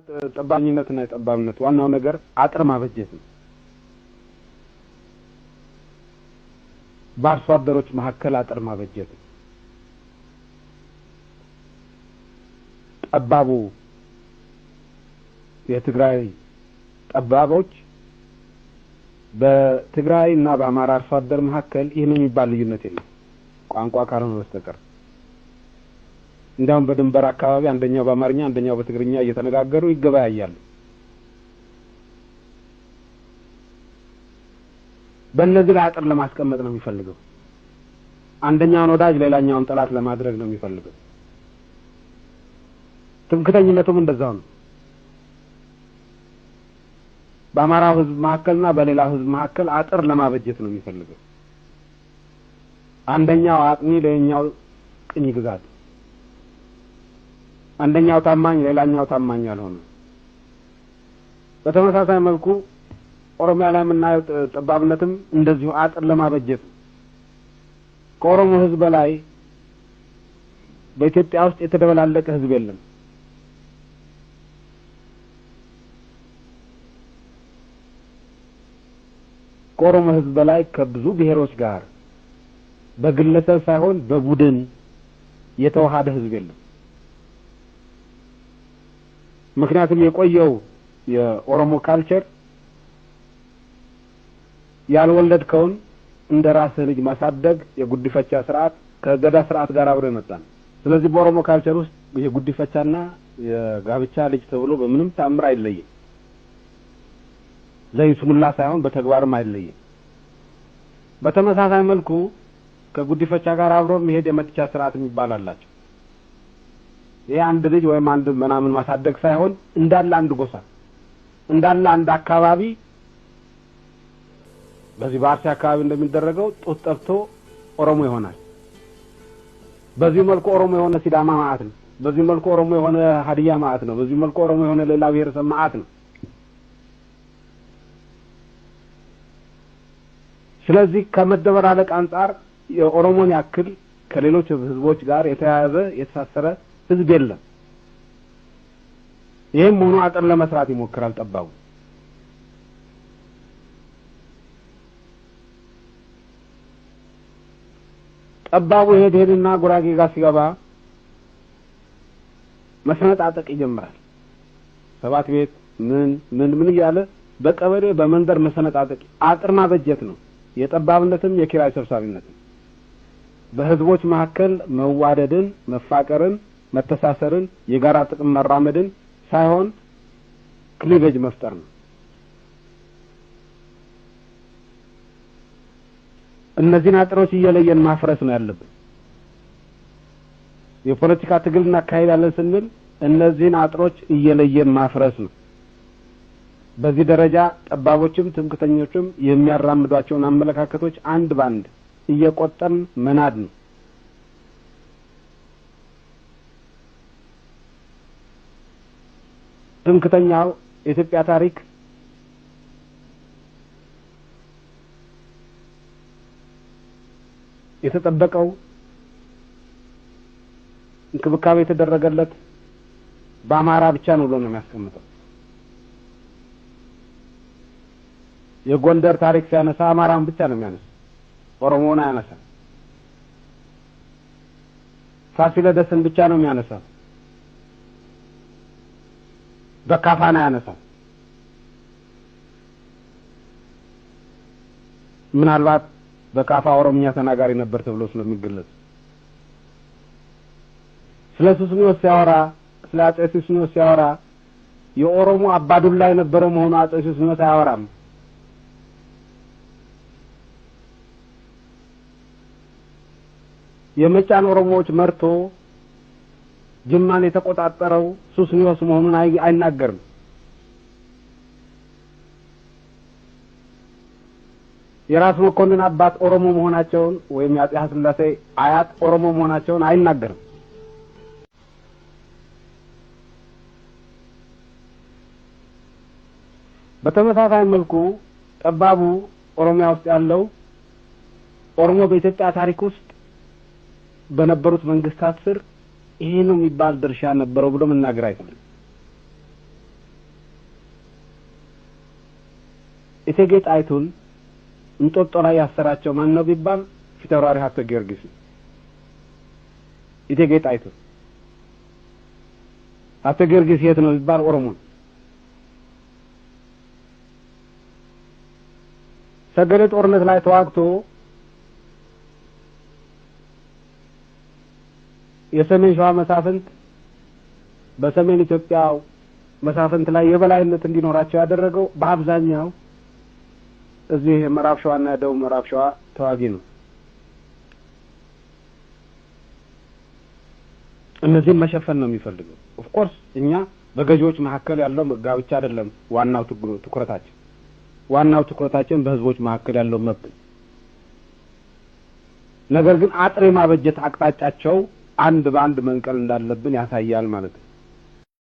ጠባብነትና የጠባብነት ዋናው ነገር አጥር ማበጀት ነው። በአርሶ አደሮች መካከል አጥር ማበጀት ነው። ጠባቡ የትግራይ ጠባቦች በትግራይና በአማራ አርሶ አደር መካከል ይሄን የሚባል ልዩነት የለም ቋንቋ ካልሆነ በስተቀር። እንዳውም በድንበር አካባቢ አንደኛው በአማርኛ አንደኛው በትግርኛ እየተነጋገሩ ይገበያያሉ። በእነዚህ ላይ አጥር ለማስቀመጥ ነው የሚፈልገው። አንደኛውን ወዳጅ ሌላኛውን ጠላት ለማድረግ ነው የሚፈልገው። ትምክህተኝነቱም እንደዛው ነው። በአማራው ህዝብ መካከልና በሌላው ህዝብ መካከል አጥር ለማበጀት ነው የሚፈልገው። አንደኛው አጥኒ ለኛው ቅኝ ግዛት፣ አንደኛው ታማኝ ሌላኛው ታማኝ ያልሆነ። በተመሳሳይ መልኩ ኦሮሚያ ላይ የምናየው ጠባብነትም እንደዚሁ አጥር ለማበጀት ነው። ከኦሮሞ ህዝብ በላይ በኢትዮጵያ ውስጥ የተደበላለቀ ህዝብ የለም። ከኦሮሞ ህዝብ በላይ ከብዙ ብሔሮች ጋር በግለሰብ ሳይሆን በቡድን የተዋሃደ ህዝብ የለም። ምክንያቱም የቆየው የኦሮሞ ካልቸር ያልወለድከውን እንደራስ ልጅ ማሳደግ የጉዲፈቻ ስርዓት ከገዳ ስርዓት ጋር አብሮ ይመጣል። ስለዚህ በኦሮሞ ካልቸር ውስጥ የጉዲፈቻና የጋብቻ ልጅ ተብሎ በምንም ተአምር አይለይም። ለይስሙላ ሳይሆን በተግባርም አይለይም። በተመሳሳይ መልኩ ከጉዲፈቻ ጋር አብሮ መሄድ የመጥቻ ስርዓት የሚባል አላቸው። ይሄ አንድ ልጅ ወይም አንድ ምናምን ማሳደግ ሳይሆን እንዳለ አንድ ጎሳ እንዳለ አንድ አካባቢ በዚህ በአርሲ አካባቢ እንደሚደረገው ጡት ጠብቶ ኦሮሞ ይሆናል። በዚህ መልኩ ኦሮሞ የሆነ ሲዳማ ማለት ነው። በዚህ መልኩ ኦሮሞ የሆነ ሀዲያ ማለት ነው። በዚህ መልኩ ኦሮሞ የሆነ ሌላ ብሔረሰብ ማለት ነው። ስለዚህ ከመደበላለቅ አንፃር የኦሮሞን ያክል ከሌሎች ህዝቦች ጋር የተያያዘ የተሳሰረ ህዝብ የለም። ይሄም ሆኖ አጥር ለመስራት ይሞክራል ጠባቡ። ጠባቡ ሄድና ጉራጌ ጋር ሲገባ መሰነጣጠቅ ይጀምራል። ሰባት ቤት ምን እያለ በቀበሌ በመንደር መሰነጣጠቅ አጥር ማበጀት ነው። የጠባብነትም የኪራይ ሰብሳቢነትም በህዝቦች መካከል መዋደድን፣ መፋቀርን፣ መተሳሰርን፣ የጋራ ጥቅም መራመድን ሳይሆን ክሊቬጅ መፍጠር ነው። እነዚህን አጥሮች እየለየን ማፍረስ ነው ያለብን። የፖለቲካ ትግልና አካሄዳለን ስንል እነዚህን አጥሮች እየለየን ማፍረስ ነው። በዚህ ደረጃ ጠባቦችም ትምክህተኞችም የሚያራምዷቸውን አመለካከቶች አንድ ባንድ እየቆጠን መናድ ነው። ትምክህተኛው የኢትዮጵያ ታሪክ የተጠበቀው እንክብካቤ የተደረገለት በአማራ ብቻ ነው ብሎ ነው የሚያስቀምጠው። የጎንደር ታሪክ ሲያነሳ አማራን ብቻ ነው የሚያነሳው፣ ኦሮሞን አያነሳም። ፋሲለደስን ብቻ ነው የሚያነሳው፣ በካፋን አያነሳም። ምናልባት በካፋ ኦሮምኛ ተናጋሪ ነበር ተብሎ ስለሚገለጽ ስለ ሱስንዮስ ሲያወራ ስለ አጼ ሱስንዮስ ሲያወራ የኦሮሞ አባዱላ የነበረ መሆኑ አጼ ሱስንዮስ አያወራም። የመጫን ኦሮሞዎች መርቶ ጅማን የተቆጣጠረው ሱስንዮስ መሆኑን አይናገርም። የራስ መኮንን አባት ኦሮሞ መሆናቸውን ወይም የአጼ ኃይለሥላሴ አያት ኦሮሞ መሆናቸውን አይናገርም። በተመሳሳይ መልኩ ጠባቡ ኦሮሚያ ውስጥ ያለው ኦሮሞ በኢትዮጵያ ታሪክ ውስጥ በነበሩት መንግስታት ስር ይሄ ነው የሚባል ድርሻ ነበረው ብሎ መናገር አይፈልግም። እቴጌ ጣይቱን እንጦጦ ላይ ያሰራቸው ማን ነው ቢባል ፊታውራሪ ሀብተ ጊዮርጊስ እቴጌ ጣይቱ ሀብተ ጊዮርጊስ የት ነው ቢባል ኦሮሞ ሰገሌ ጦርነት ላይ ተዋግቶ የሰሜን ሸዋ መሳፍንት በሰሜን ኢትዮጵያ መሳፍንት ላይ የበላይነት እንዲኖራቸው ያደረገው በአብዛኛው እዚህ ምዕራብ ሸዋና ደቡብ ምዕራብ ሸዋ ተዋጊ ነው። እነዚህን መሸፈን ነው የሚፈልገው። ኦፍ ኮርስ እኛ በገዢዎች መካከል ያለው ጋብቻ አይደለም ዋናው ትኩረታችን። ዋናው ትኩረታችን በህዝቦች መካከል ያለው መብት። ነገር ግን አጥሬ ማበጀት አቅጣጫቸው አንድ በአንድ መንቀል እንዳለብን ያሳያል ማለት ነው።